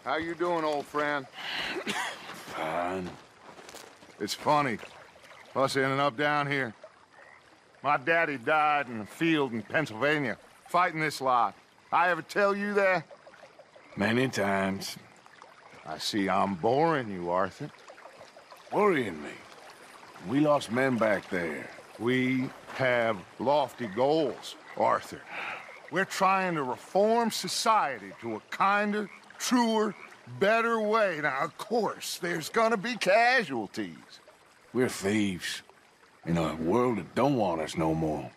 How you doing, old friend? Fine. It's funny, us ending up down here. My daddy died in a field in Pennsylvania, fighting this lot. I ever tell you that? Many times. I see I'm boring you, Arthur. Worrying me. We lost men back there. We have lofty goals, Arthur. We're trying to reform society to a kinder, truer, better way. Now, of course, there's gonna be casualties. We're thieves. In a world that don't want us no more.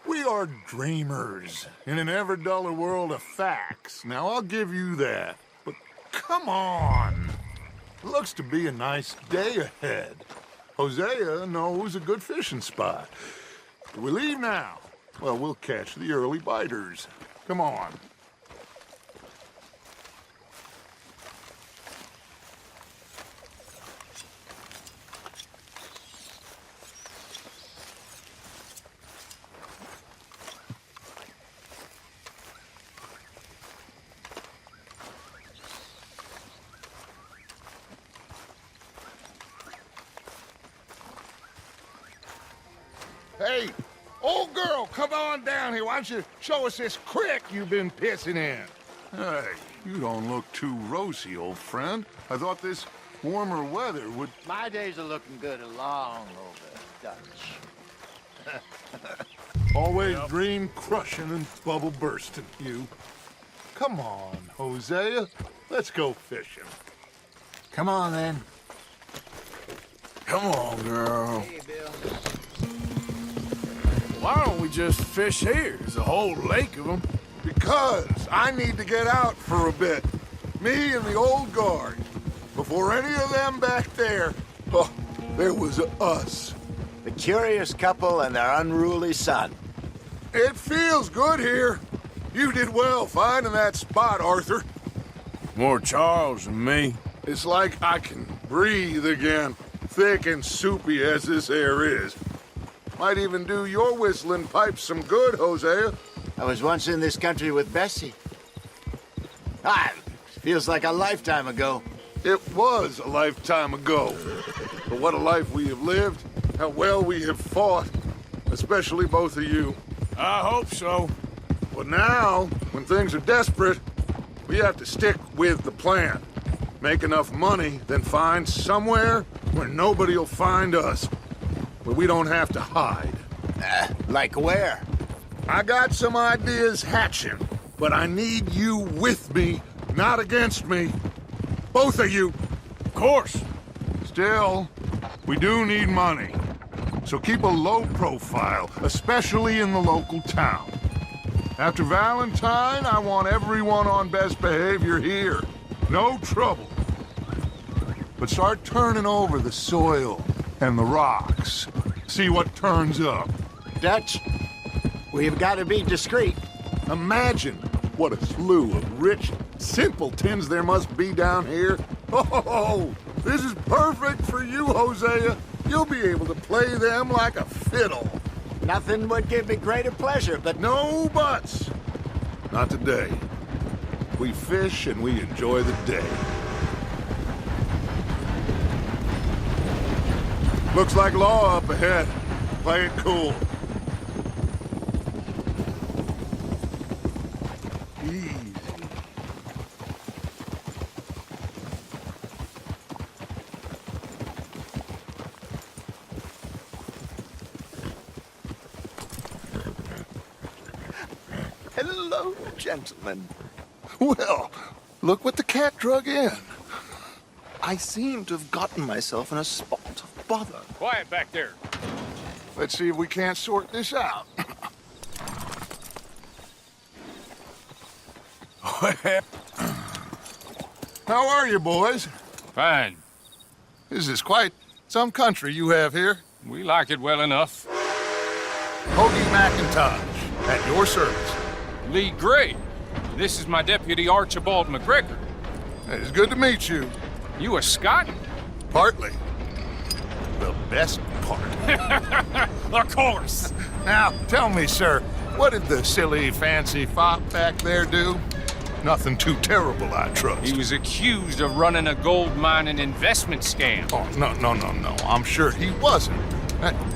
We are dreamers in an ever duller world of facts. Now, I'll give you that. But come on. Looks to be a nice day ahead. Hosea knows a good fishing spot. Do we leave now? Well, we'll catch the early biters. Come on. Hey, old girl, come on down here. Why don't you show us this creek you've been pissing in? Hey, you don't look too rosy, old friend. I thought this warmer weather would... My days are looking good along over Dutch. Always dream crushing and bubble bursting, you. Come on, Hosea. Let's go fishing. Come on, then. Come on, girl. Hey, Bill. Why don't we just fish here? There's a whole lake of them. Because I need to get out for a bit. Me and the old guard. Before any of them back there, oh, there was us. The curious couple and their unruly son. It feels good here. You did well finding that spot, Arthur. More Charles than me. It's like I can breathe again, thick and soupy as this air is. Might even do your whistling pipes some good, Hosea. I was once in this country with Bessie. Ah, feels like a lifetime ago. It was a lifetime ago. But what a life we have lived, how well we have fought, especially both of you. I hope so. But now, when things are desperate, we have to stick with the plan. Make enough money, then find somewhere where nobody will find us. Where we don't have to hide. Like where? I got some ideas hatching, but I need you with me, not against me. Both of you. Of course. Still, we do need money. So keep a low profile, especially in the local town. After Valentine, I want everyone on best behavior here. No trouble. But start turning over the soil and the rocks. See what turns up. Dutch, we've got to be discreet. Imagine what a slew of rich simpletons there must be down here. Oh, this is perfect for you, Hosea. You'll be able to play them like a fiddle. Nothing would give me greater pleasure, but No buts. Not today. We fish and we enjoy the day. Looks like law up ahead. Play it cool. Easy. hello, gentlemen. Well, look what the cat drug in. I seem to have gotten myself in a spot of bother. Quiet back there. Let's see if we can't sort this out. How are you, boys? Fine. This is quite some country you have here. We like it well enough. Hoagie McIntosh, at your service. Lee Gray. This is my deputy Archibald McGregor. It's good to meet you. You a Scot? Partly. The best part. Of course. Now, tell me, sir, what did the silly, fancy fop back there do? Nothing too terrible, I trust. He was accused of running a gold mining investment scam. Oh, no. I'm sure he wasn't.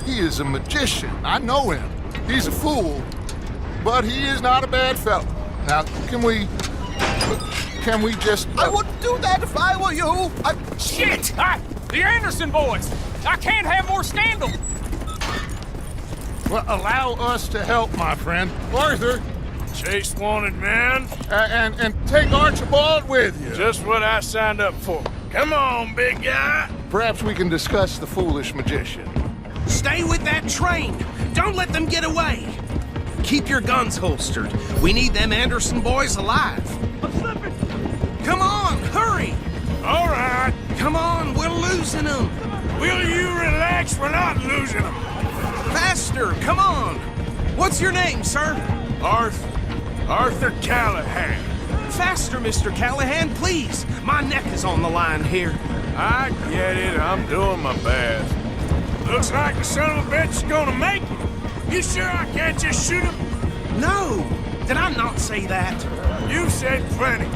He is a magician. I know him. He's a fool, but he is not a bad fellow. Now, can we just... I wouldn't do that if I were you. Shit! The Anderson boys! I can't have more scandal! Well, allow us to help, my friend. Arthur, Chase wanted man. and take Archibald with you. Just what I signed up for. Come on, big guy. Perhaps we can discuss the foolish magician. Stay with that train. Don't let them get away. Keep your guns holstered. We need them Anderson boys alive. I'm slipping. Come on, hurry. All right. Come on, we're losing them. Will you relax? We're not losing them. Faster, come on. What's your name, sir? Arthur Callahan. Faster, Mr. Callahan, please. My neck is on the line here. I get it. I'm doing my best. Looks like the son of a bitch is gonna make it. You sure I can't just shoot him? No, did I not say that? You said plenty.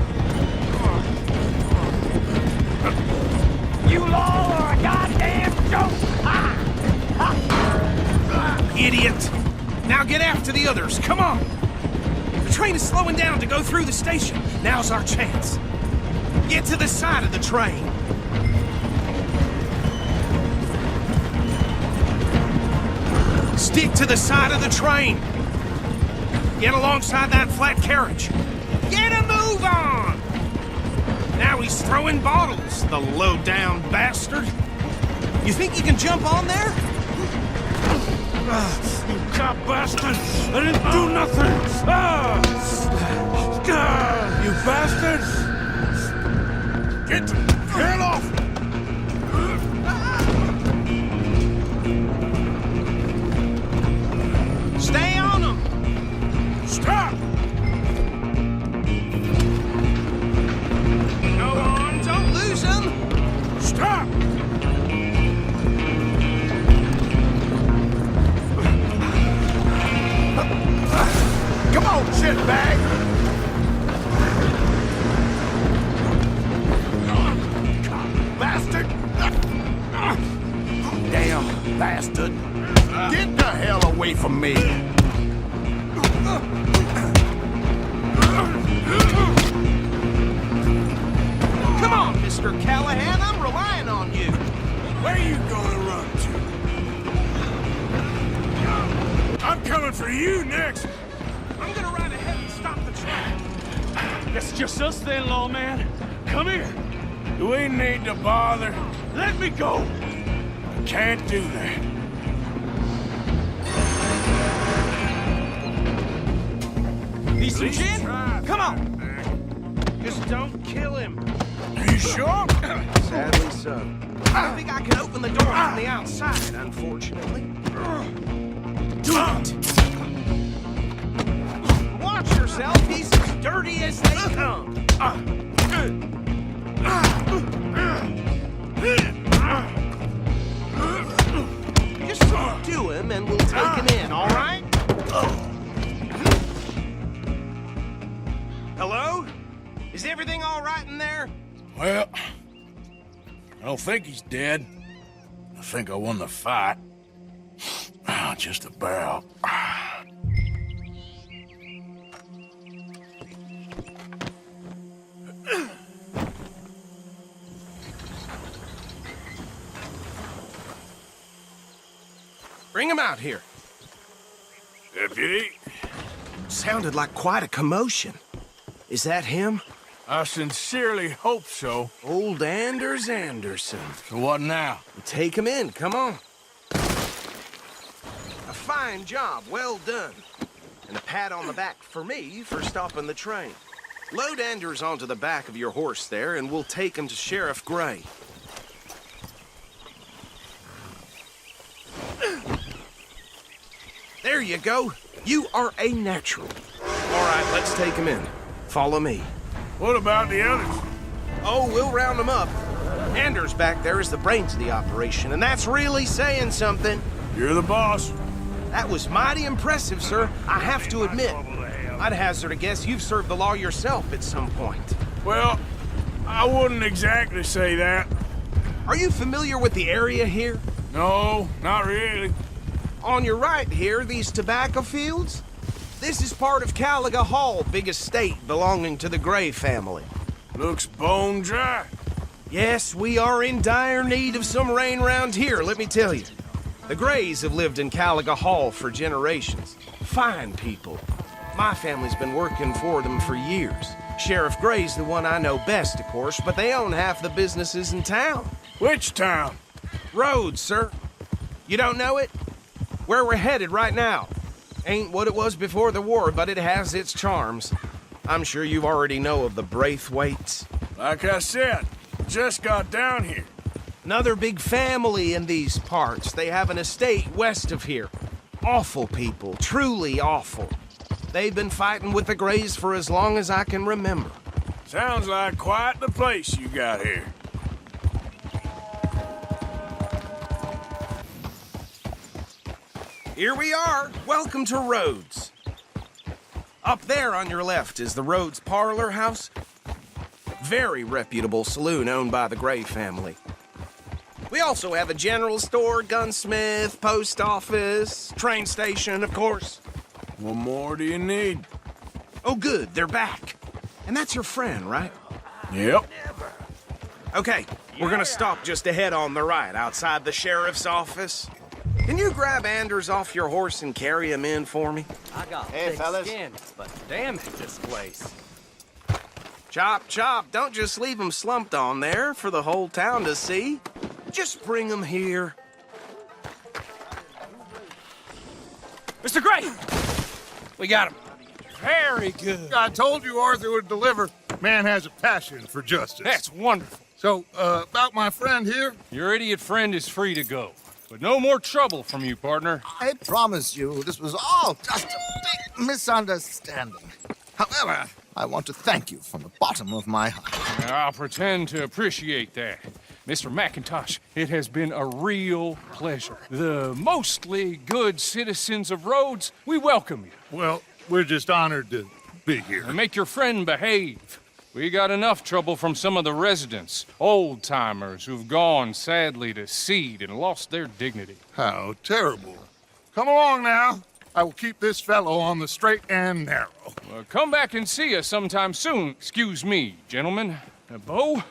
You all are a goddamn joke! Idiot. Now get after the others, come on. The train is slowing down to go through the station. Now's our chance. Get to the side of the train. Stick to the side of the train. Get alongside that flat carriage. Get a move on! Now he's throwing bottles, the low-down bastard. You think you can jump on there? You cop bastard! I didn't do nothing! You bastards! Get off! Stay on him! Stop! Go on, don't lose him! Stop! Come on, shitbag! Bastard! Damn bastard! Get the hell away from me! Come on, Mr. Callahan, I'm relying on you. Where you gonna run to? I'm coming for you next! I'm gonna ride ahead and stop the train. It's just us then, lawman. Come here. Do we need to bother? Let me go. Can't do that. Need some Please gin? try. Come on. Just don't kill him. Are you sure? Sadly so. I think I can open the door from the outside, unfortunately. Do it! Watch yourself, he's as dirty as they come. Just talk to him and we'll take him in, all right? Hello? Is everything all right in there? Well, I don't think he's dead. I think I won the fight. Just about. Bring him out here. Deputy, Sounded like quite a commotion. Is that him? I sincerely hope so. Old Anders Anderson. So what now? Take him in, come on. A fine job, well done. And a pat on the back for me for stopping the train. Load Anders onto the back of your horse there, and we'll take him to Sheriff Gray. There you go. You are a natural. All right, let's take him in. Follow me. What about the others? Oh, we'll round them up. Anders back there is the brains of the operation, and that's really saying something. You're the boss. That was mighty impressive, sir. I have to admit. I'd hazard a guess you've served the law yourself at some point. Well, I wouldn't exactly say that. Are you familiar with the area here? No, not really. On your right here, these tobacco fields? This is part of Caliga Hall, big estate belonging to the Gray family. Looks bone dry. Yes, we are in dire need of some rain round here, let me tell you. The Grays have lived in Caliga Hall for generations. Fine people. My family's been working for them for years. Sheriff Gray's the one I know best, of course, but they own half the businesses in town. Which town? Rhodes, sir. You don't know it? Where we're headed right now. Ain't what it was before the war, but it has its charms. I'm sure you already know of the Braithwaites. Like I said, just got down here. Another big family in these parts. They have an estate west of here. Awful people, truly awful. They've been fighting with the Grays for as long as I can remember. Sounds like quite the place you got here. Here we are. Welcome to Rhodes. Up there on your left is the Rhodes Parlor House. Very reputable saloon owned by the Gray family. We also have a general store, gunsmith, post office, train station, of course. What more do you need? Oh, good, they're back. And that's your friend, right? Yep. Okay, we're gonna stop just ahead on the right, outside the sheriff's office. Can you grab Anders off your horse and carry him in for me? I got Hey, thick fellas. skin, but damn it, this place. Chop, chop, don't just leave him slumped on there for the whole town to see. Just bring him here. Mr. Gray! We got him. Very good. I told you Arthur would deliver. Man has a passion for justice. That's wonderful. So, about my friend here? Your idiot friend is free to go. But no more trouble from you, partner. I promise you, this was all just a big misunderstanding. However, I want to thank you from the bottom of my heart. I'll pretend to appreciate that. Mr. McIntosh, it has been a real pleasure. The mostly good citizens of Rhodes, we welcome you. Well, we're just honored to be here. And make your friend behave. We got enough trouble from some of the residents, old-timers who've gone, sadly, to seed and lost their dignity. How terrible. Come along now. I will keep this fellow on the straight and narrow. Come back and see us sometime soon. Excuse me, gentlemen. Bo,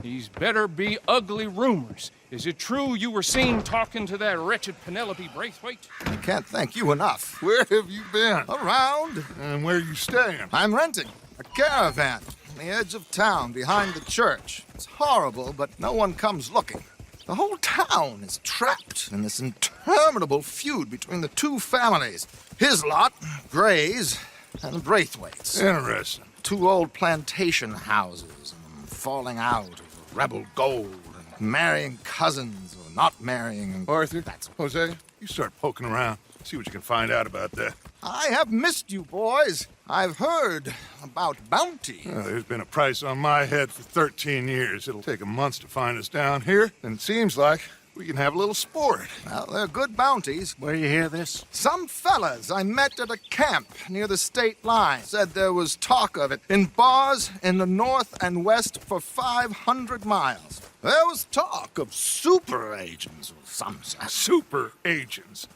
these better be ugly rumors. Is it true you were seen talking to that wretched Penelope Braithwaite? I can't thank you enough. Where have you been? Around, And where you staying? I'm renting a caravan on the edge of town behind the church. It's horrible, but no one comes looking. The whole town is trapped in this interminable feud between the two families. His lot, Gray's, and Braithwaite's. Interesting. Two old plantation houses, and falling out of rebel gold, and marrying cousins or not marrying. And Arthur, That's Jose, you start poking around. See what you can find out about that. I have missed you, boys. I've heard about bounty. There's been a price on my head for 13 years. It'll take 'em months to find us down here, and it seems like we can have a little sport. Well, they're good bounties. Where you hear this? Some fellas I met at a camp near the state line said there was talk of it in bars in the north and west for 500 miles. There was talk of super agents or some such. Super agents.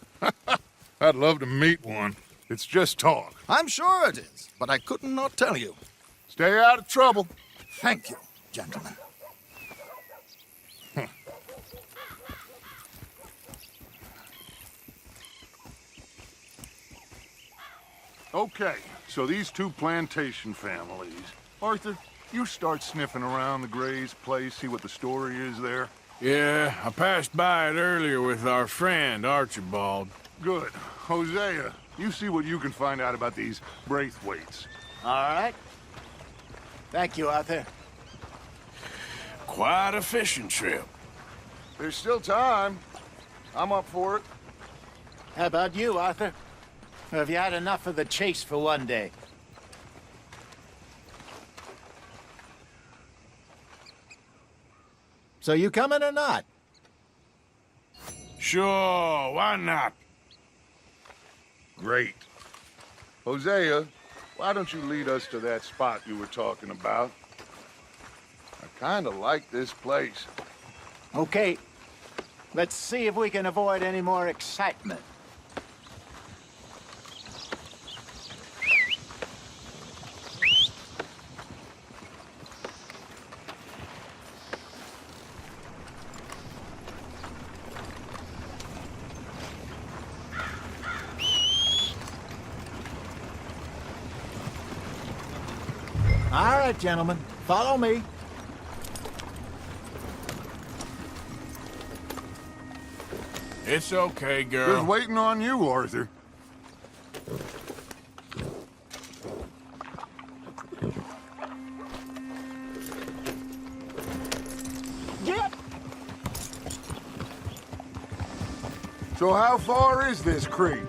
I'd love to meet one. It's just talk. I'm sure it is, but I couldn't not tell you. Stay out of trouble. Thank you, gentlemen. Okay, so these two plantation families. Arthur, you start sniffing around the Gray's place, see what the story is there. Yeah, I passed by it earlier with our friend, Archibald. Good. Hosea, you see what you can find out about these Braithwaites. All right. Thank you, Arthur. Quite a fishing trip. There's still time. I'm up for it. How about you, Arthur? Or have you had enough of the chase for one day? So you coming or not? Sure, why not? Great. Hosea, why don't you lead us to that spot you were talking about? I kinda like this place. Okay. Let's see if we can avoid any more excitement. All right, gentlemen, follow me. It's okay, girl. Just waiting on you, Arthur. Get! So how far is this creek?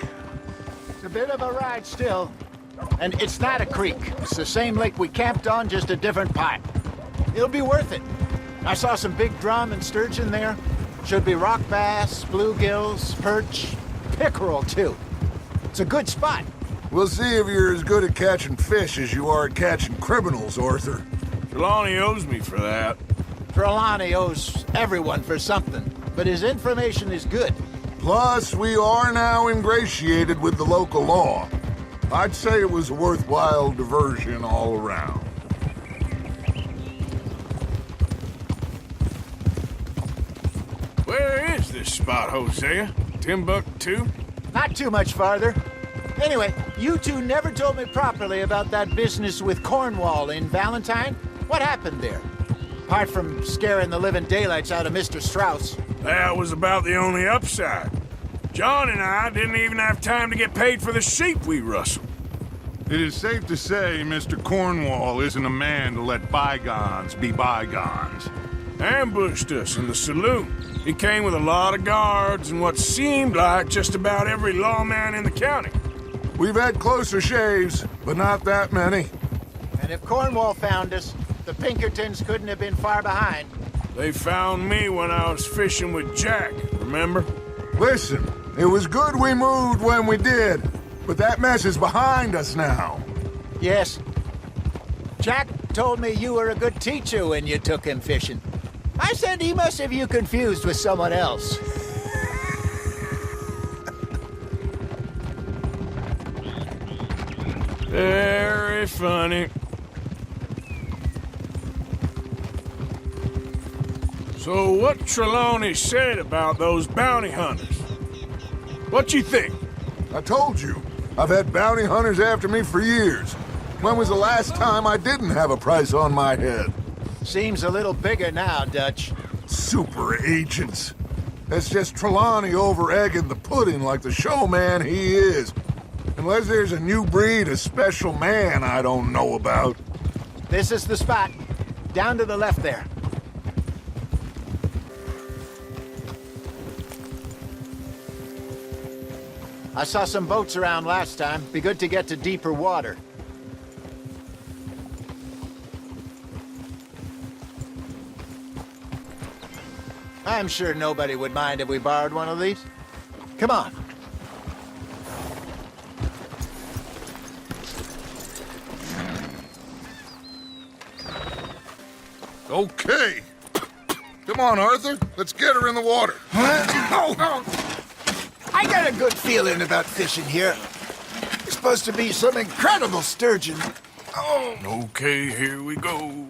It's a bit of a ride still. And it's not a creek. It's the same lake we camped on, just a different pipe. It'll be worth it. I saw some big drum and sturgeon there. Should be rock bass, bluegills, perch, pickerel, too. It's a good spot. We'll see if you're as good at catching fish as you are at catching criminals, Arthur. Trelawney owes me for that. Trelawney owes everyone for something, but his information is good. Plus, we are now ingratiated with the local law. I'd say it was a worthwhile diversion all around. Where is this spot, Hosea? Timbuktu? Not too much farther. Anyway, you two never told me properly about that business with Cornwall in Valentine. What happened there? Apart from scaring the living daylights out of Mr. Strauss. That was about the only upside. John and I didn't even have time to get paid for the sheep we rustled. It is safe to say Mr. Cornwall isn't a man to let bygones be bygones. Ambushed us in the saloon. He came with a lot of guards and what seemed like just about every lawman in the county. We've had closer shaves, but not that many. And if Cornwall found us, the Pinkertons couldn't have been far behind. They found me when I was fishing with Jack, remember? Listen, it was good we moved when we did, but that mess is behind us now. Yes. Jack told me you were a good teacher when you took him fishing. I said he must have you confused with someone else. Very funny. So what Trelawney said about those bounty hunters? What you think? I told you, I've had bounty hunters after me for years. When was the last time I didn't have a price on my head? Seems a little bigger now, Dutch. Super agents. That's just Trelawney over-egging the pudding like the showman he is. Unless there's a new breed of special man I don't know about. This is the spot. Down to the left there. I saw some boats around last time. Be good to get to deeper water. I'm sure nobody would mind if we borrowed one of these. Come on. Okay. Come on, Arthur. Let's get her in the water. I got a good feeling about fishing here. It's supposed to be some incredible sturgeon. Oh. Okay, here we go.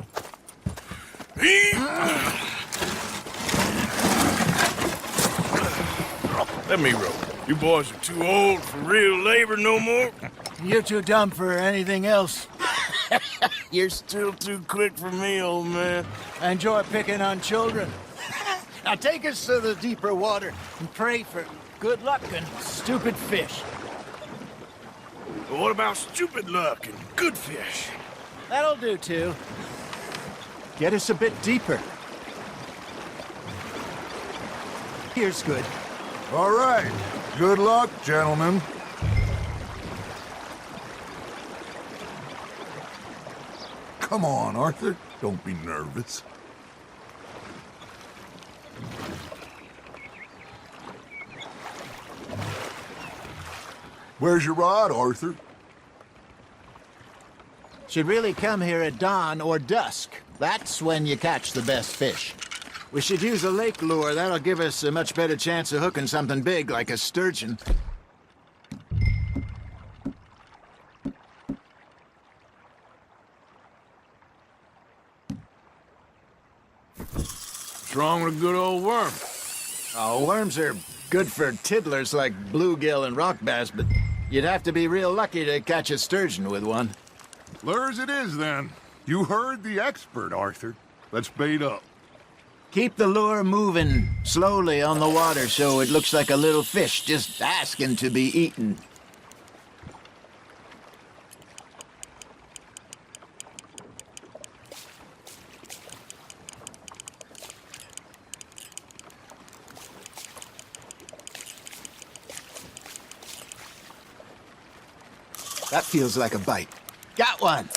Let me row. You boys are too old for real labor no more. You're too dumb for anything else. You're still too quick for me, old man. I enjoy picking on children. Now take us to the deeper water and pray for good luck and stupid fish. But what about stupid luck and good fish? That'll do, too. Get us a bit deeper. Here's good. All right. Good luck, gentlemen. Come on, Arthur. Don't be nervous. Where's your rod, Arthur? Should really come here at dawn or dusk. That's when you catch the best fish. We should use a lake lure. That'll give us a much better chance of hooking something big like a sturgeon. What's wrong with a good old worm? Oh, worms are good for tiddlers like bluegill and rock bass, but you'd have to be real lucky to catch a sturgeon with one. Lures it is, then. You heard the expert, Arthur. Let's bait up. Keep the lure moving slowly on the water so it looks like a little fish just asking to be eaten. That feels like a bite. Got one!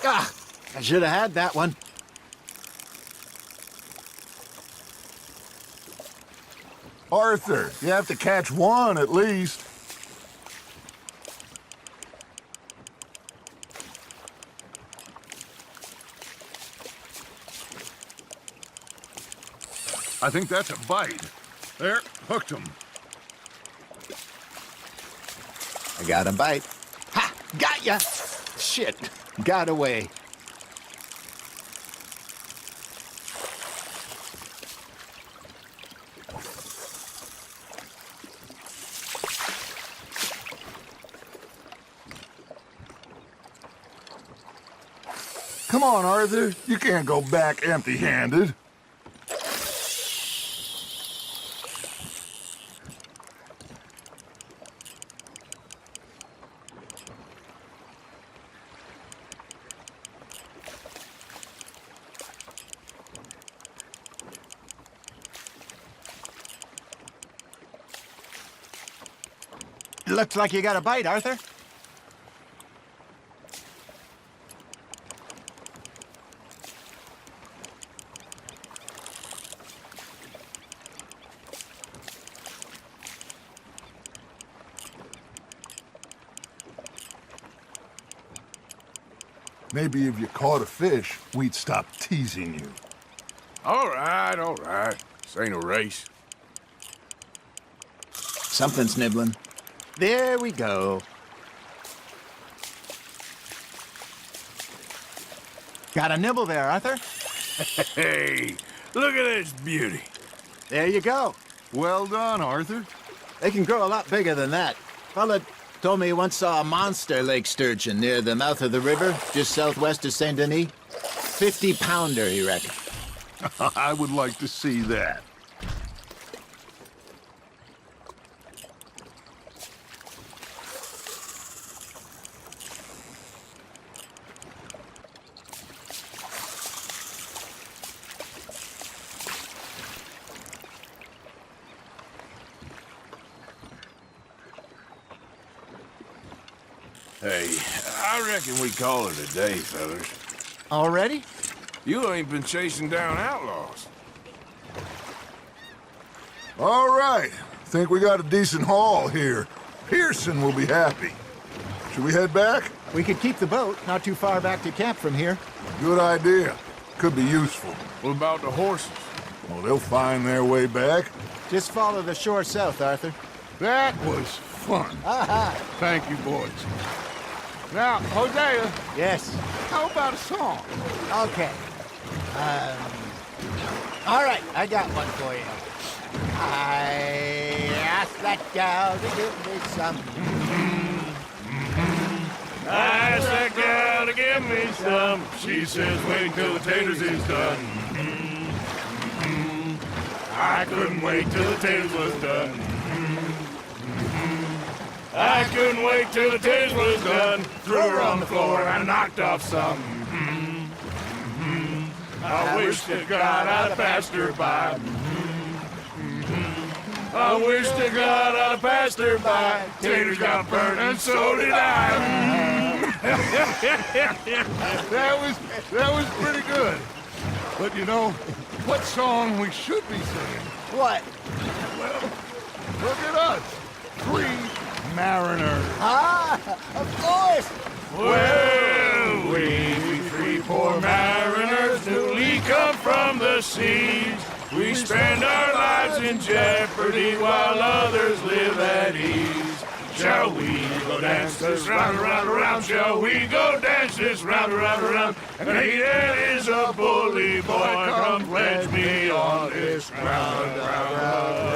Ah, I should have had that one. Arthur, you have to catch one at least. I think that's a bite. There, hooked him. I got a bite. Ha! Got ya! Shit, got away. Come on, Arthur. You can't go back empty-handed. Looks like you got a bite, Arthur. Maybe if you caught a fish, we'd stop teasing you. All right, all right. This ain't a race. Something's nibbling. There we go. Got a nibble there, Arthur. Hey, look at this beauty. There you go. Well done, Arthur. They can grow a lot bigger than that. Fella told me he once saw a monster lake sturgeon near the mouth of the river, just southwest of Saint Denis. 50-pounder, he reckoned. I would like to see that. Hey, I reckon we call it a day, fellas. Already? You ain't been chasing down outlaws. All right. Think we got a decent haul here. Pearson will be happy. Should we head back? We could keep the boat not too far back to camp from here. Good idea. Could be useful. What about the horses? Well, they'll find their way back. Just follow the shore south, Arthur. That was fun. Aha! Thank you, boys. Now, Hosea, Yes. how about a song? Okay. All right, I got one for you. I asked that gal to give me some. I asked that gal to give me some. She says wait till the taters is done. I couldn't wait till the taters was done. I couldn't wait till the taters was done. Threw her on the floor and knocked off some. I wish to God I'd passed her by. I wish to God I'd passed her by. Taters got burned and so did I. That was pretty good. But you know, what song we should be singing? What? Well, look at us. 3 mariners. Ah, of course. Well, we seas. We spend our lives in jeopardy while others live at ease. Shall we go dance this round, around, around? Shall we go dance this round, around, around? And he that is a bully boy, come pledge me on this ground, round.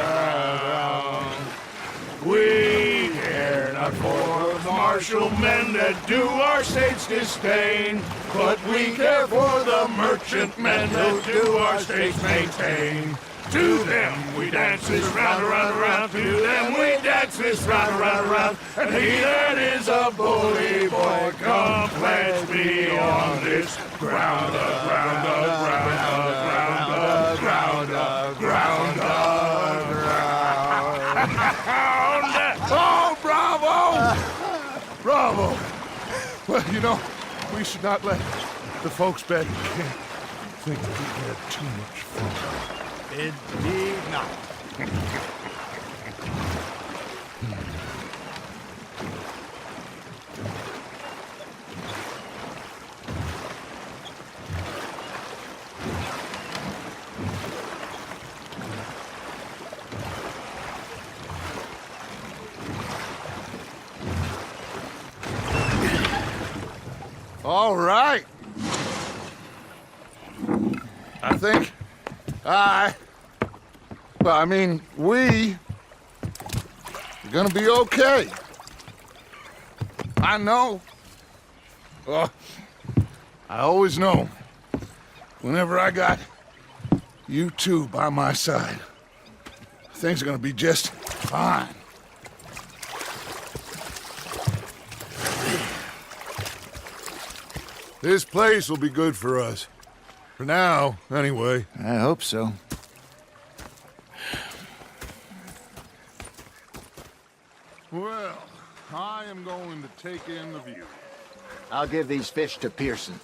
We care not for the martial men that do our states disdain, but we care for the merchant men that do our states maintain. To them we dance this round, around, around. To them we dance this round, around, around. And he that is a bully boy, come pledge me on this ground, ground, ground, ground, ground, ground. Oh, bravo! Bravo! Well, you know, we should not let the folks back in camp think that we had too much fun. Indeed not. All right. I think we're gonna be okay. I know. I always know. Whenever I got you two by my side, things are gonna be just fine. This place will be good for us. For now, anyway. I hope so. Well, I am going to take in the view. I'll give these fish to Pearson.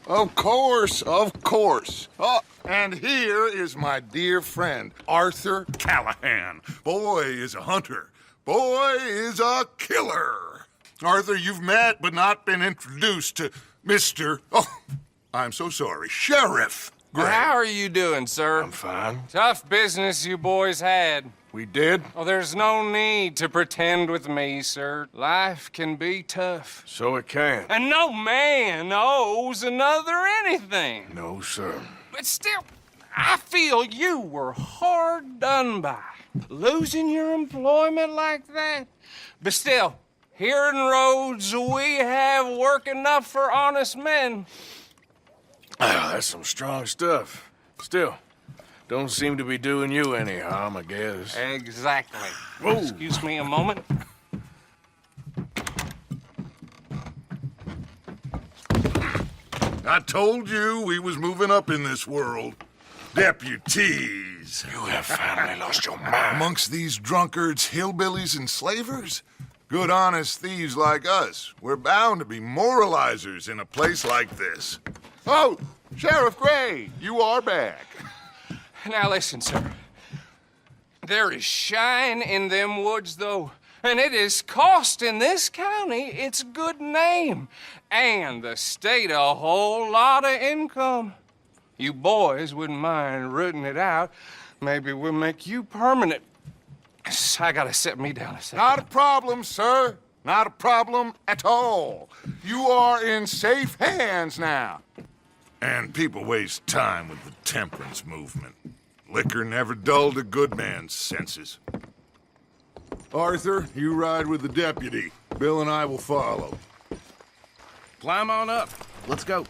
Of course, of course. Oh, and here is my dear friend, Arthur Callahan. Boy is a hunter. Boy is a killer. Arthur, you've met but not been introduced to Mr. Oh, I'm so sorry, Sheriff Gray. How are you doing, sir? I'm fine. Tough business you boys had. We did? Oh, there's no need to pretend with me, sir. Life can be tough. So it can. And no man owes another anything. No, sir. But still, I feel you were hard done by. Losing your employment like that. But still, here in Rhodes, we have work enough for honest men. That's some strong stuff. Still, don't seem to be doing you any harm, I guess. Exactly. Whoa. Excuse me a moment. I told you we was moving up in this world. Deputies. You have finally lost your mind. Amongst these drunkards, hillbillies, and slavers? Good honest thieves like us. We're bound to be moralizers in a place like this. Oh, Sheriff Gray, you are back. Now listen, sir. There is shine in them woods, though, and it is costing this county its good name and the state a whole lot of income. You boys wouldn't mind rooting it out. Maybe we'll make you permanent. I gotta set me down a second. Not a problem, sir. Not a problem at all. You are in safe hands now. And people waste time with the temperance movement. Liquor never dulled a good man's senses. Arthur, you ride with the deputy. Bill and I will follow. Climb on up. Let's go.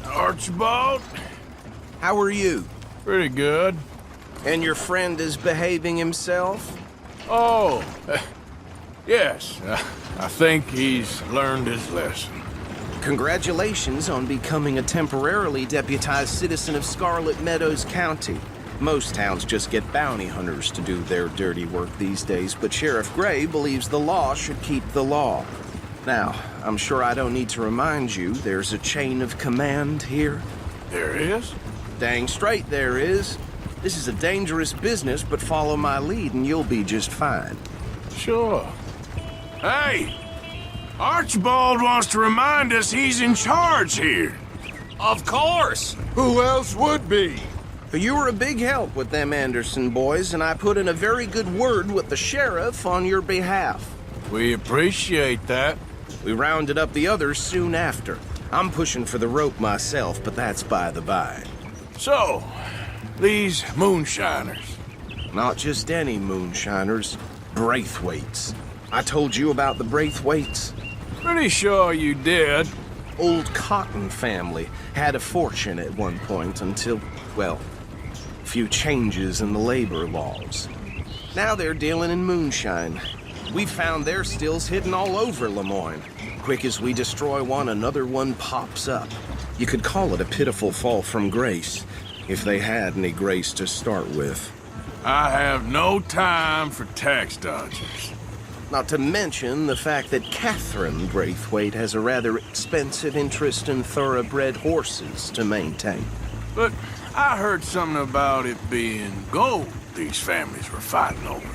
Archibald? How are you? Pretty good. And your friend is behaving himself? Oh, yes. I think he's learned his lesson. Congratulations on becoming a temporarily deputized citizen of Scarlet Meadows County. Most towns just get bounty hunters to do their dirty work these days, but Sheriff Gray believes the law should keep the law. Now, I'm sure I don't need to remind you there's a chain of command here. There is? Dang straight there is. This is a dangerous business, but follow my lead and you'll be just fine. Sure. Hey! Archibald wants to remind us he's in charge here. Of course! Who else would be? You were a big help with them Anderson boys, and I put in a very good word with the sheriff on your behalf. We appreciate that. We rounded up the others soon after. I'm pushing for the rope myself, but that's by the by. So, these moonshiners. Not just any moonshiners, Braithwaites. I told you about the Braithwaites? Pretty sure you did. Old Cotton family had a fortune at one point until, well, a few changes in the labor laws. Now they're dealing in moonshine. We found their stills hidden all over Lemoyne. Quick as we destroy one, another one pops up. You could call it a pitiful fall from grace, if they had any grace to start with. I have no time for tax dodgers. Not to mention the fact that Catherine Braithwaite has a rather expensive interest in thoroughbred horses to maintain. But I heard something about it being gold these families were fighting over.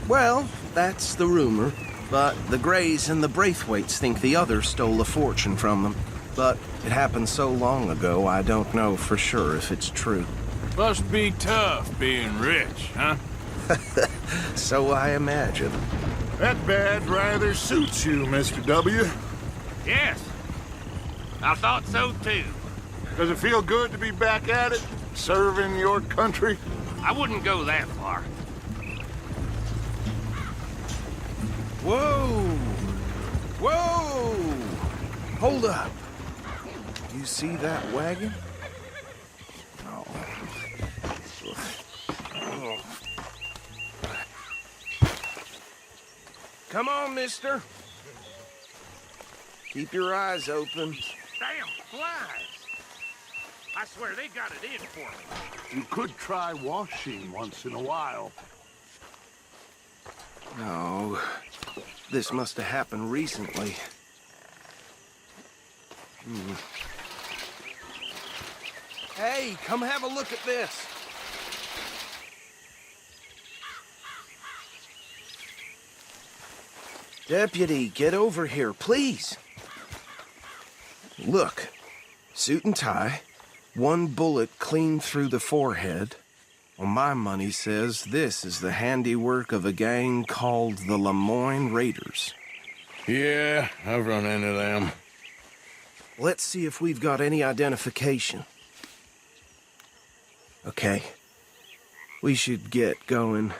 Well, that's the rumor. But the Greys and the Braithwaites think the others stole a fortune from them. But it happened so long ago, I don't know for sure if it's true. Must be tough being rich, huh? So I imagine. That badge rather suits you, Mr. W. Yes. I thought so too. Does it feel good to be back at it, serving your country? I wouldn't go that far. Whoa! Whoa! Hold up. You see that wagon? Oh. Come on, mister. Keep your eyes open. Damn flies! I swear they got it in for me. You could try washing once in a while. No. This must have happened recently. Hey, come have a look at this. Deputy, get over here, please. Look, suit and tie, one bullet clean through the forehead. Well, my money says this is the handiwork of a gang called the Lemoyne Raiders. Yeah, I've run into them. Let's see if we've got any identification. Okay. We should get going.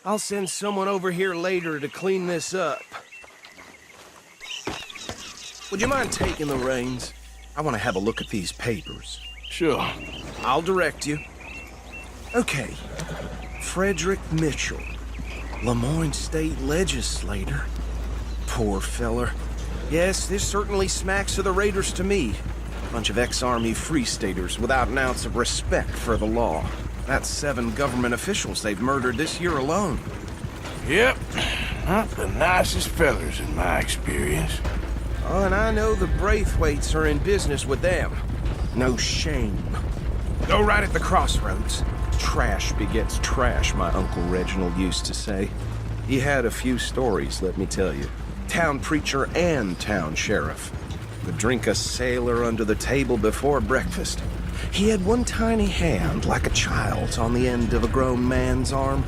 I'll send someone over here later to clean this up. Would you mind taking the reins? I want to have a look at these papers. Sure. I'll direct you. Okay. Frederick Mitchell, Lemoyne State Legislator. Poor feller. Yes, this certainly smacks of the Raiders to me. Bunch of ex-Army Free Staters without an ounce of respect for the law. That's 7 government officials they've murdered this year alone. Yep. Not the nicest fellers in my experience. Oh, and I know the Braithwaites are in business with them. No shame. Go right at the crossroads. Trash begets trash, my Uncle Reginald used to say. He had a few stories, let me tell you. Town preacher and town sheriff. Would drink a sailor under the table before breakfast. He had one tiny hand, like a child's, on the end of a grown man's arm.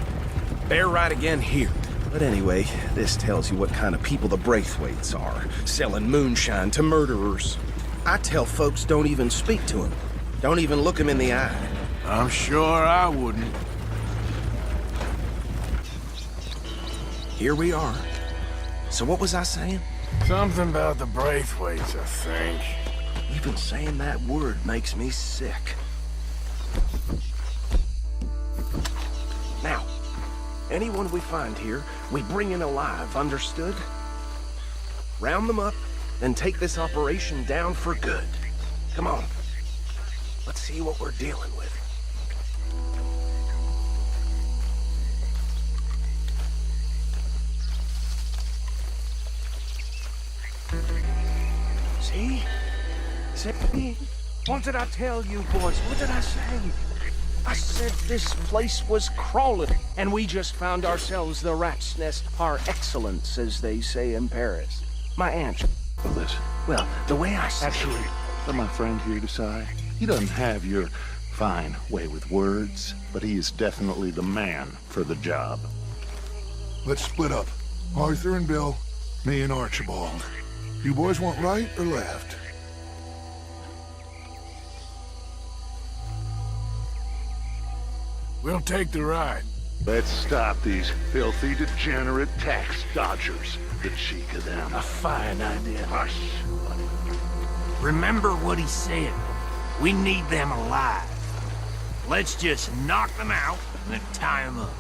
Bear right again here. But anyway, this tells you what kind of people the Braithwaites are, selling moonshine to murderers. I tell folks don't even speak to him. Don't even look him in the eye. I'm sure I wouldn't. Here we are. So what was I saying? Something about the Braithwaites, I think. Even saying that word makes me sick. Now, anyone we find here, we bring in alive, understood? Round them up, then take this operation down for good. Come on. Let's see what we're dealing with. See? See? What did I tell you, boys? What did I say? I said this place was crawling, and we just found ourselves the rat's nest par excellence, as they say in Paris. My aunt. Well, listen, Well, the way I said actually, let my friend here decide. He doesn't have your fine way with words, but he is definitely the man for the job. Let's split up. Arthur and Bill, me and Archibald. You boys want right or left? We'll take the ride. Let's stop these filthy, degenerate tax dodgers. The cheek of them. A fine idea. Hush. Remember what he said. We need them alive. Let's just knock them out and then tie them up.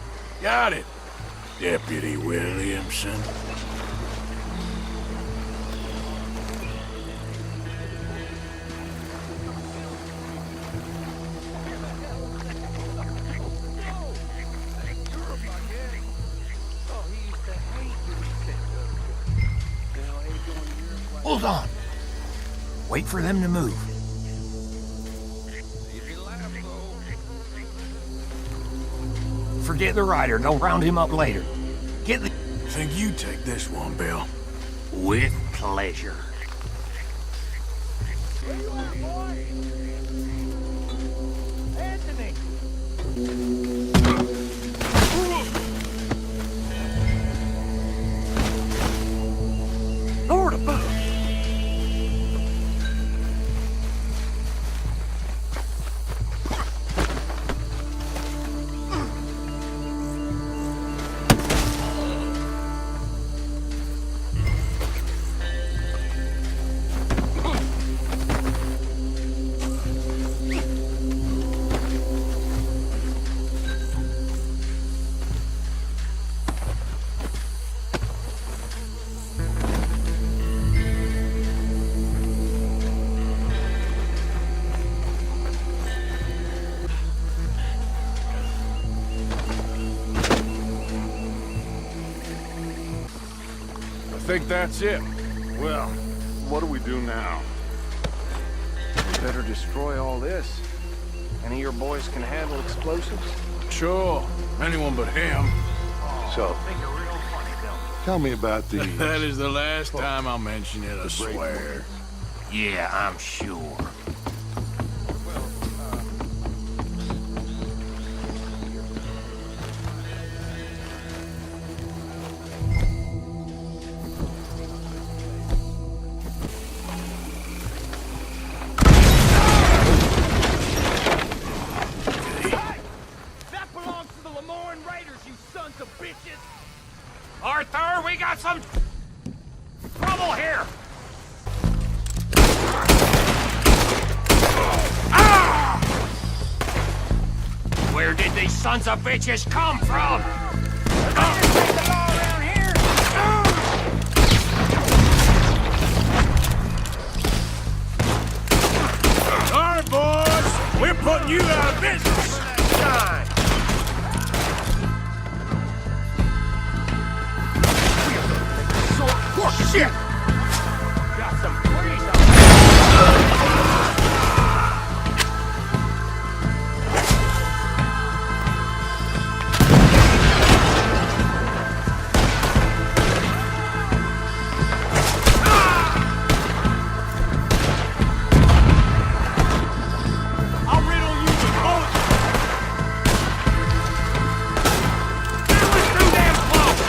Got it, Deputy Williamson. Hold on. Wait for them to move. Forget the rider. Don't round him up later. Get the... Think you take this one, Bill. With pleasure. Lord above. I think that's it. Well, what do we do now? We better destroy all this. Any of your boys can handle explosives? Sure. Anyone but him. So, tell me about these. That is the last time I'll mention it, I swear. Yeah, I'm sure. Arthur, we got some trouble here. Ah! Where did these sons of bitches come from? All right, boys. We're putting you out of business. Time. Shit! Got some freeze I'll riddle you with bullets! That was too damn close!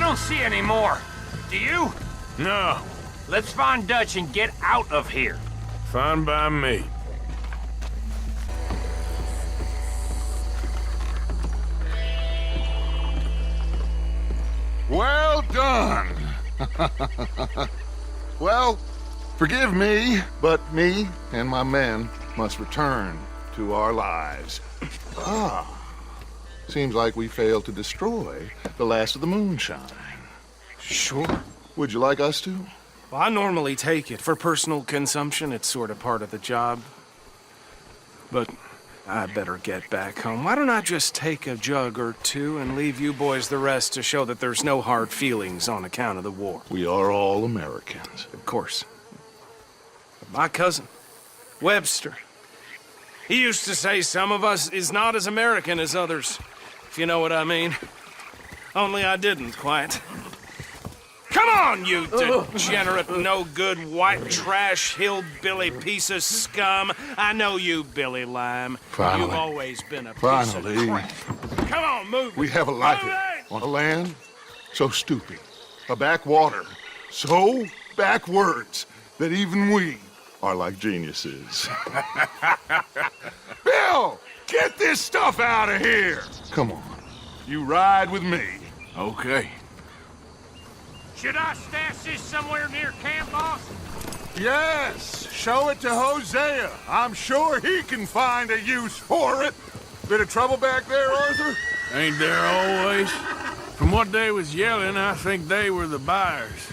don't see any more. Do you? No, Let's find Dutch and get out of here. fine by me. Well done. Well, forgive me, but me and my men must return to our lives. Ah, seems like we failed to destroy the last of the moonshine. Sure. Would you like us to? Well, I normally take it. For personal consumption, it's sort of part of the job. But I better get back home. Why don't I just take a jug or two and leave you boys the rest to show that there's no hard feelings on account of the war? We are all Americans. Of course. But my cousin, Webster, he used to say some of us is not as American as others, if you know what I mean. Only I didn't quite. Come on, you degenerate, no-good, white trash, hillbilly piece of scum. I know you, Billy Lime. Finally. You've always been a piece Finally. of crap. Come on, move. We have a life Move it! on a land so stupid, a backwater so backwards that even we are like geniuses. Bill, get this stuff out of here! Come on, you ride with me. Okay. Should I stash this somewhere near camp, boss? Yes, show it to Hosea. I'm sure he can find a use for it. Bit of trouble back there, Arthur? Ain't there always? From what they was yelling, I think they were the buyers.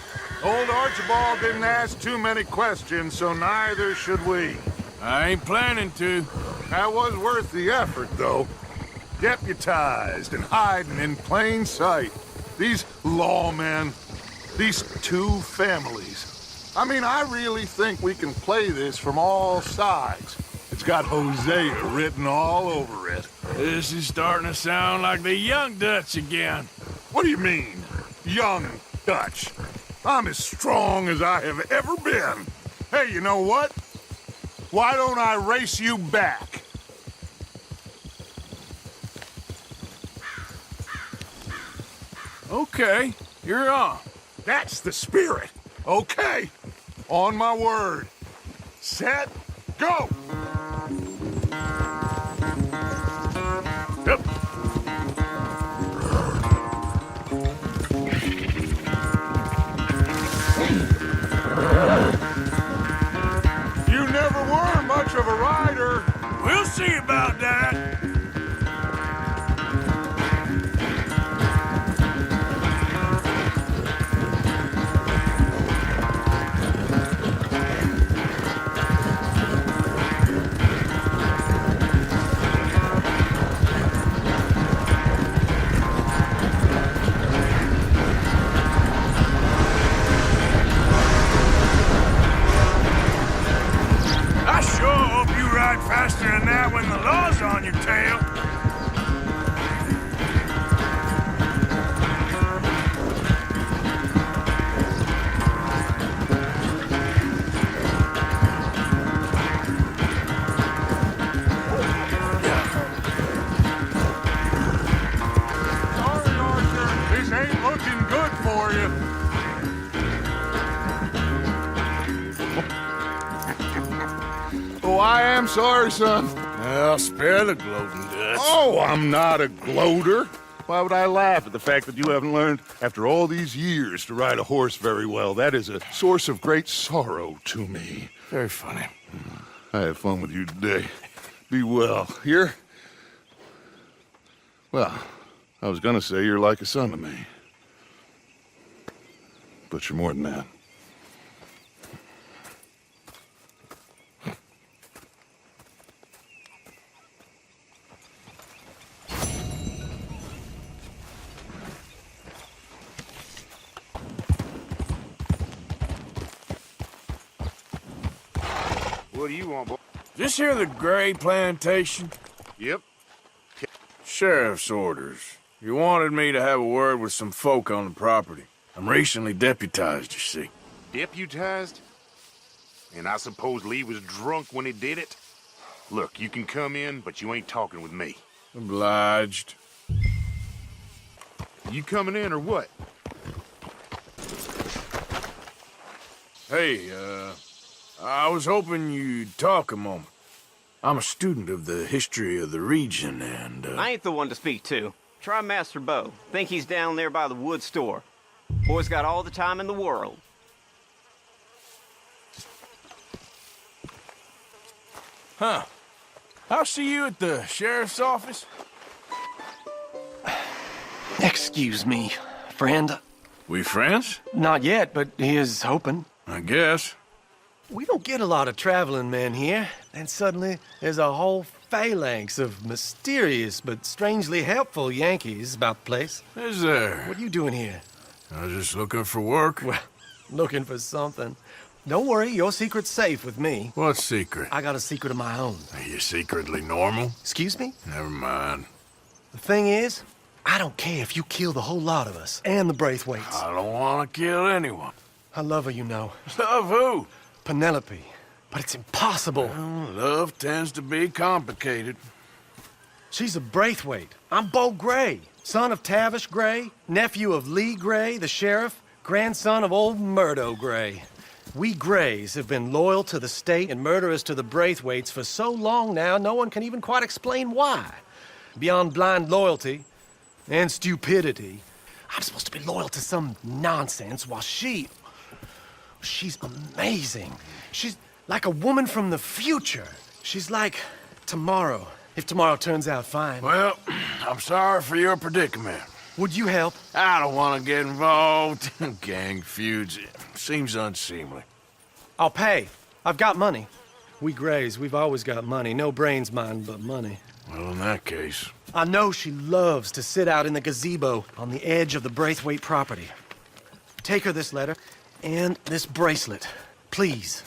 Old Archibald didn't ask too many questions, so neither should we. I ain't planning to. That was worth the effort, though. Deputized and hiding in plain sight. These lawmen, these two families. I mean, I really think we can play this from all sides. It's got Hosea written all over it. This is starting to sound like the young Dutch again. What do you mean, young Dutch? I'm as strong as I have ever been. Hey, you know what? Why don't I race you back? Okay, you're on. That's the spirit. Okay. On my word. Set, go! Yep. You never were much of a rider. We'll see about that. I sure hope you ride faster than that when the law's on your tail. Sorry, Arthur. This ain't looking good for you. Oh, I am sorry, son. Well, spare the gloating, Dutch. Oh, I'm not a gloater. Why would I laugh at the fact that you haven't learned, after all these years, to ride a horse very well? That is a source of great sorrow to me. Very funny. I had fun with you today. Be well. Here? Well, I was gonna say you're like a son to me. But you're more than that. What do you want, boy? This here the Gray Plantation? Yep. Sheriff's orders. You wanted me to have a word with some folk on the property. I'm recently deputized, you see. Deputized? And I suppose Lee was drunk when he did it? Look, you can come in, but you ain't talking with me. Obliged. You coming in or what? Hey, I was hoping you'd talk a moment. I'm a student of the history of the region, and, I ain't the one to speak to. Try Master Bo. Think he's down there by the wood store. Boy's got all the time in the world. Huh. I'll see you at the sheriff's office. Excuse me, friend. We friends? Not yet, but he is hoping. I guess. We don't get a lot of traveling men here, and suddenly there's a whole phalanx of mysterious but strangely helpful Yankees about the place. Is there? What are you doing here? I was just looking for work. Well, looking for something. Don't worry, your secret's safe with me. What secret? I got a secret of my own. Are you secretly normal? Excuse me? Never mind. The thing is, I don't care if you kill the whole lot of us and the Braithwaites. I don't want to kill anyone. I love her, you know. Love who? Penelope. But it's impossible. Well, love tends to be complicated. She's a Braithwaite. I'm Bo Gray, son of Tavish Gray, nephew of Lee Gray, the sheriff, grandson of old Murdo Gray. We Grays have been loyal to the state and murderous to the Braithwaites for so long now, no one can even quite explain why. Beyond blind loyalty and stupidity, I'm supposed to be loyal to some nonsense while she's amazing. She's like a woman from the future. She's like tomorrow, if tomorrow turns out fine. Well, I'm sorry for your predicament. Would you help? I don't want to get involved in gang feuds. It seems unseemly. I'll pay. I've got money. We Grays, we've always got money. No brains, mind, but money. Well, in that case... I know she loves to sit out in the gazebo on the edge of the Braithwaite property. Take her this letter and this bracelet, please.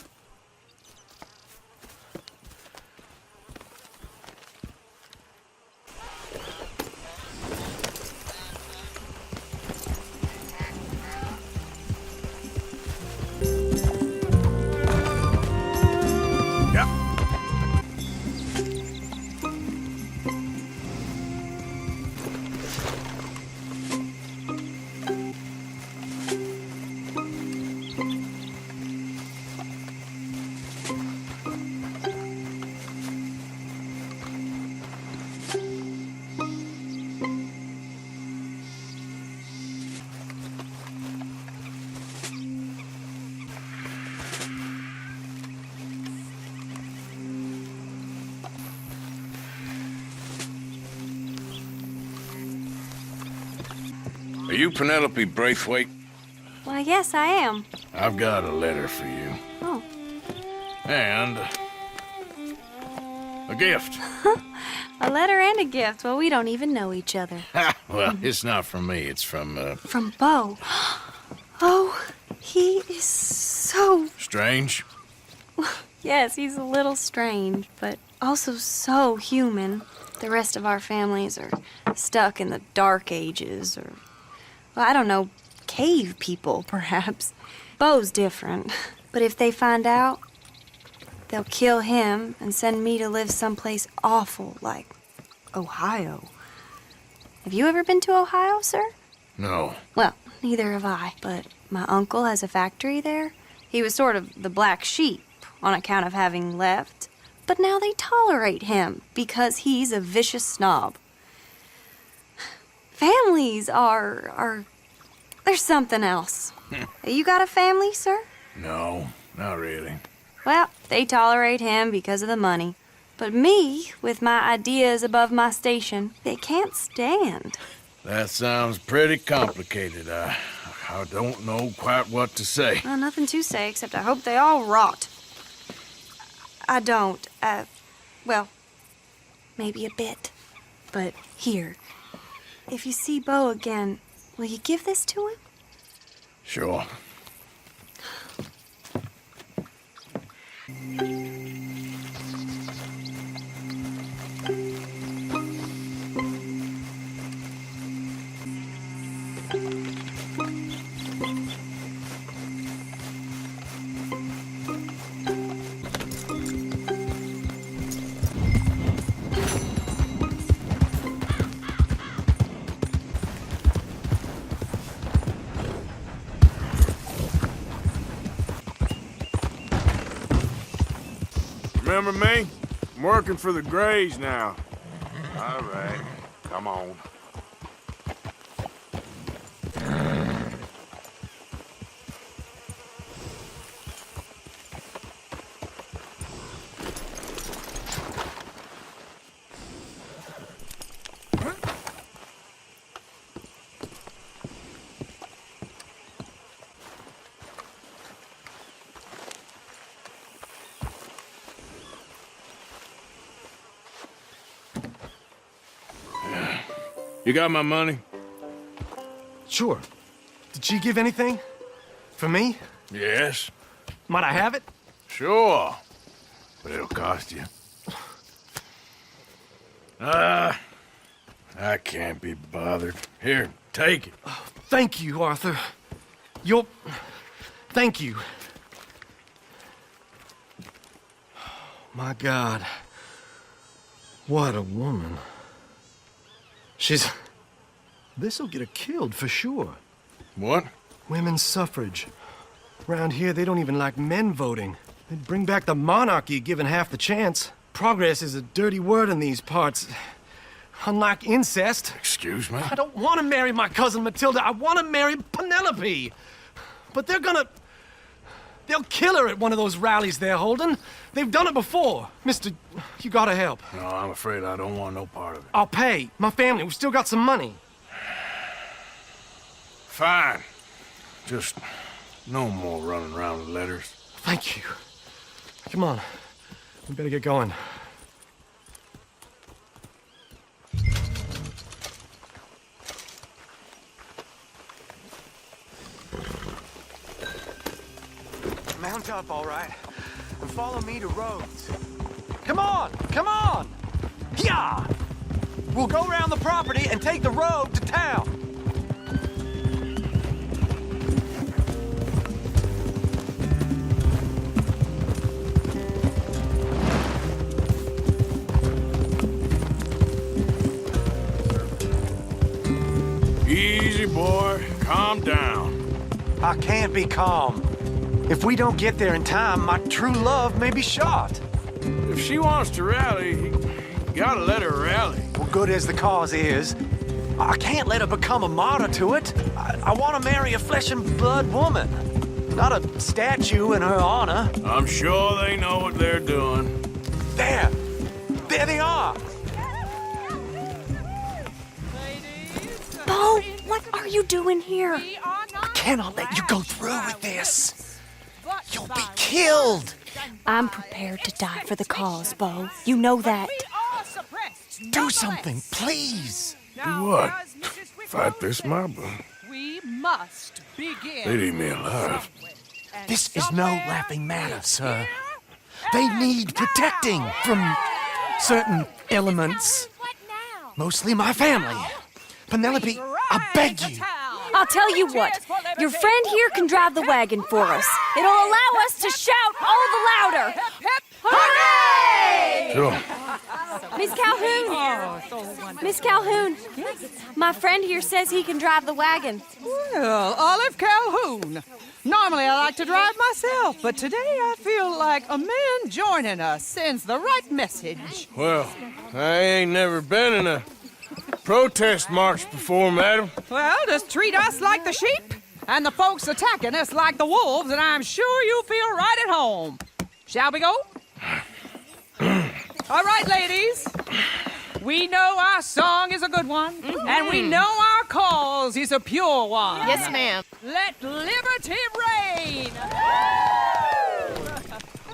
Are you Penelope Braithwaite? Why, yes, I am. I've got a letter for you. Oh. And... a gift. A letter and a gift. Well, we don't even know each other. Well, it's not from me. It's from, From Bo. Oh, he is so... Strange? Yes, he's a little strange, but also so human. The rest of our families are stuck in the Dark Ages, or... well, I don't know, cave people, perhaps. Bo's different. But if they find out, they'll kill him and send me to live someplace awful like Ohio. Have you ever been to Ohio, sir? No. Well, neither have I, but my uncle has a factory there. He was sort of the black sheep on account of having left, but now they tolerate him because he's a vicious snob. Families are there's something else. You got a family, sir? No, not really. Well, they tolerate him because of the money. But me, with my ideas above my station, they can't stand. That sounds pretty complicated. I don't know quite what to say. Well, nothing to say, except I hope they all rot. I don't. Well, maybe a bit. But here, if you see Bo again, will you give this to him? Sure. Remember me? I'm working for the Grays now. All right, come on. You got my money? Sure. Did she give anything? For me? Yes. Might I have it? Sure. But it'll cost you. I can't be bothered. Here, take it. Oh, thank you, Arthur. Thank you. My God. What a woman. This'll get her killed for sure. What? Women's suffrage. Around here, they don't even like men voting. They'd bring back the monarchy given half the chance. Progress is a dirty word in these parts. Unlike incest. Excuse me? I don't want to marry my cousin Matilda. I want to marry Penelope. But they'll kill her at one of those rallies they're holding. They've done it before. Mister, you gotta help. No, I'm afraid I don't want no part of it. I'll pay. My family, we've still got some money. Fine. Just no more running around with letters. Thank you. Come on. We better get going. Mount up, all right, and follow me to Rhodes. Come on! Come on! Yeah! We'll go around the property and take the road to town. Easy, boy. Calm down. I can't be calm. If we don't get there in time, my true love may be shot. If she wants to rally, you gotta let her rally. Well, good as the cause is, I can't let her become a martyr to it. I want to marry a flesh and blood woman, not a statue in her honor. I'm sure they know what they're doing. There they are. Bo, what are you doing here? I cannot let you go through with this. You'll be killed. I'm prepared to die for the cause, Bo. You know that. Do something, please. Do what? Fight this mob? We must begin. They'd eat me alive. This is no laughing matter, sir. They need protecting from certain elements. Mostly my family. Penelope, I beg you. I'll tell you what. Your friend here can drive the wagon for us. It'll allow us to shout all the louder. Hooray! Sure. Miss Calhoun. Miss Calhoun. My friend here says he can drive the wagon. Well, Olive Calhoun. Normally I like to drive myself, but today I feel like a man joining us sends the right message. Well, I ain't never been in a protest march before, madam. Well, just treat us like the sheep, and the folks attacking us like the wolves, and I'm sure you feel right at home. Shall we go? All right, ladies. We know our song is a good one, and we know our cause is a pure one. Yes, ma'am. Let liberty reign!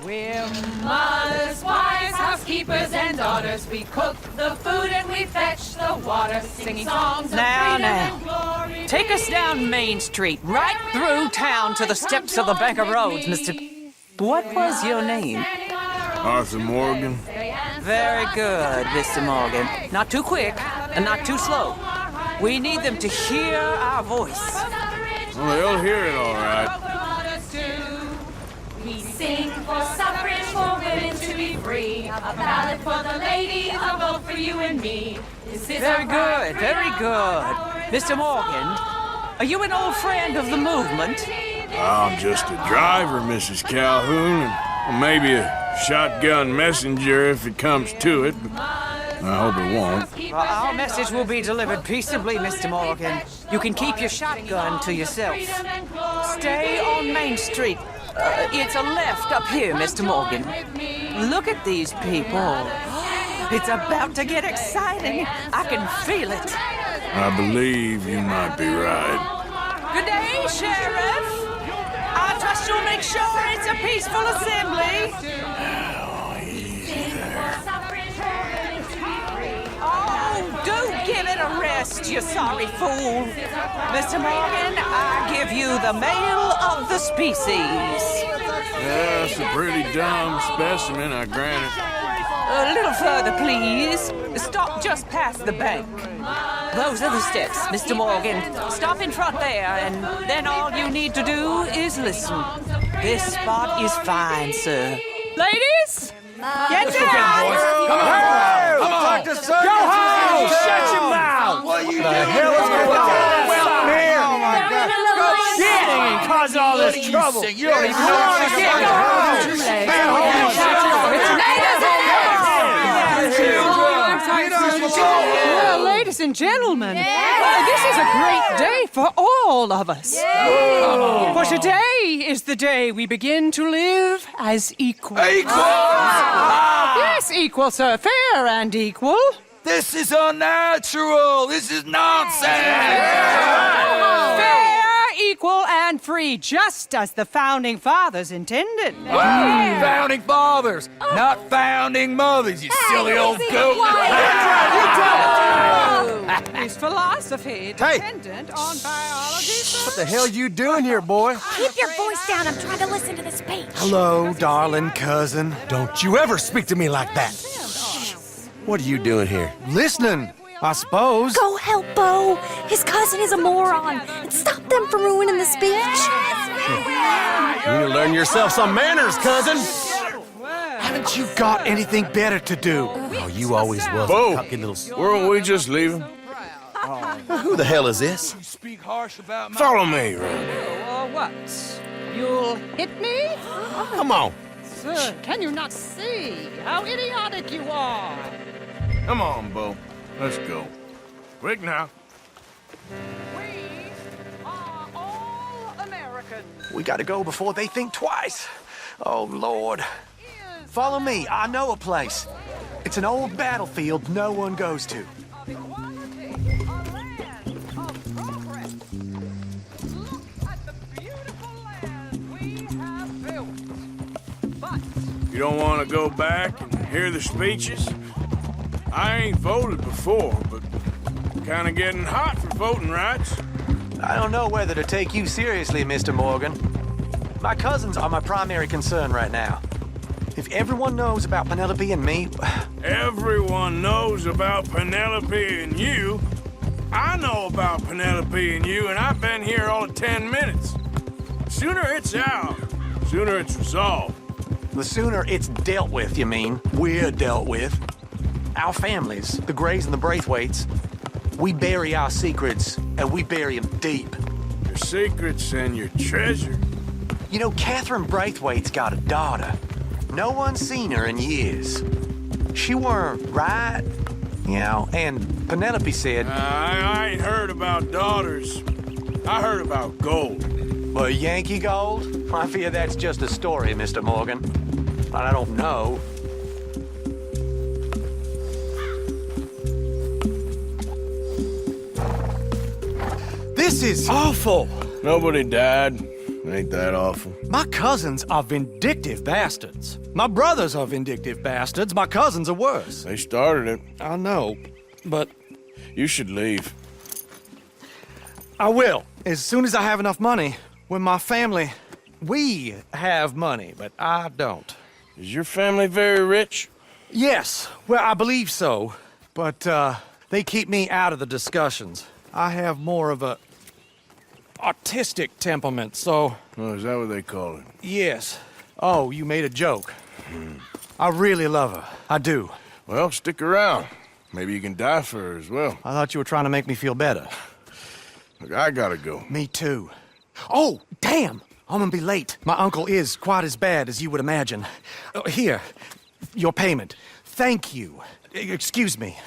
We're mothers, wives, housekeepers, and daughters. We cook the food and we fetch the water, singing songs of freedom and glory. Take us down Main Street, right through town to the steps of the Bank of Rhodes, Mr. What was your name? Arthur Morgan. Very good, Mr. Morgan. Not too quick and not too slow. We need them to hear our voice. Well, they'll hear it all right. We sing for suffrage, for women to be free. A ballad for the ladies, a vote for you and me. Very good, very good. Mr. Morgan, are you an old friend of the movement? I'm just a driver, Mrs. Calhoun, and maybe a Shotgun messenger if it comes to it, but I hope it won't. Well, our message will be delivered peaceably, Mr. Morgan. You can keep your shotgun to yourself. Stay on Main Street. It's a left up here, Mr. Morgan. Look at these people. It's about to get exciting. I can feel it. I believe you might be right. Good day, Sheriff. I trust you'll make sure it's a peaceful assembly. Oh, do give it a rest, you sorry fool. Mr. Morgan, I give you the male of the species. Yeah, it's a pretty dumb specimen, I grant it. A little further, please. Stop just past the bank. Those are the steps, Mr. Morgan. Stop in front there, and then all you need to do is listen. This spot is fine, sir. Ladies, get down! Come on! Come on! Go home! Shut your mouth! What are you doing? The hell is going on? Here! Oh my God! Go singing and cause all this trouble. You don't even know what you're saying. Go Well, ladies and gentlemen, this is a great day for all of us. For today is the day we begin to live as equals. Yes, equal, sir. Fair and equal. This is unnatural. This is nonsense. Fair, equal, and free, just as the Founding Fathers intended. Founding fathers, not founding mothers, you silly old goat. Is philosophy dependent on biology? What the hell you doing here, boy? Keep your voice down. I'm trying to listen to the speech. Hello, darling cousin. Don't you ever speak to me like that. What are you doing here? Listening, I suppose. Go help Bo. His cousin is a moron. And stop them from ruining the speech. You need to learn yourself some manners, cousin. Haven't you got anything better to do? Oh, you always was Bo, a cocky little... weren't we just leaving? Who the hell is this? Follow me, Randy. Or what? You'll hit me? Come on. Sir, can you not see how idiotic you are? Come on, Bo. Let's go. Quick now. We are all Americans. We gotta go before they think twice. Oh, Lord. Follow me. I know a place. It's an old battlefield no one goes to. You don't want to go back and hear the speeches? I ain't voted before, but kind of getting hot for voting rights. I don't know whether to take you seriously, Mr. Morgan. My cousins are my primary concern right now. If everyone knows about Penelope and me... Everyone knows about Penelope and you. I know about Penelope and you, and I've been here all of 10 minutes. Sooner it's out, sooner it's resolved. The sooner it's dealt with, you mean? We're dealt with. Our families, the Grays and the Braithwaites, we bury our secrets, and we bury them deep. Your secrets and your treasure. You know, Catherine Braithwaite's got a daughter. No one's seen her in years. She weren't right, you know, and Penelope said... I ain't heard about daughters. I heard about gold. Well, Yankee gold? I fear that's just a story, Mr. Morgan. I don't know. This is awful. Nobody died. Ain't that awful? My cousins are vindictive bastards. My brothers are vindictive bastards. My cousins are worse. They started it. I know, but... You should leave. I will, as soon as I have enough money. When my family... We have money, but I don't. Is your family very rich? Yes, well, I believe so. But, they keep me out of the discussions. I have more of a... artistic temperament, so... Oh, is that what they call it? Yes. Oh, you made a joke. I really love her. I do. Well, stick around. Maybe you can die for her as well. I thought you were trying to make me feel better. Look, I gotta go. Me too. Oh, damn! I'm gonna be late. My uncle is quite as bad as you would imagine. Here, your payment. Thank you. Excuse me.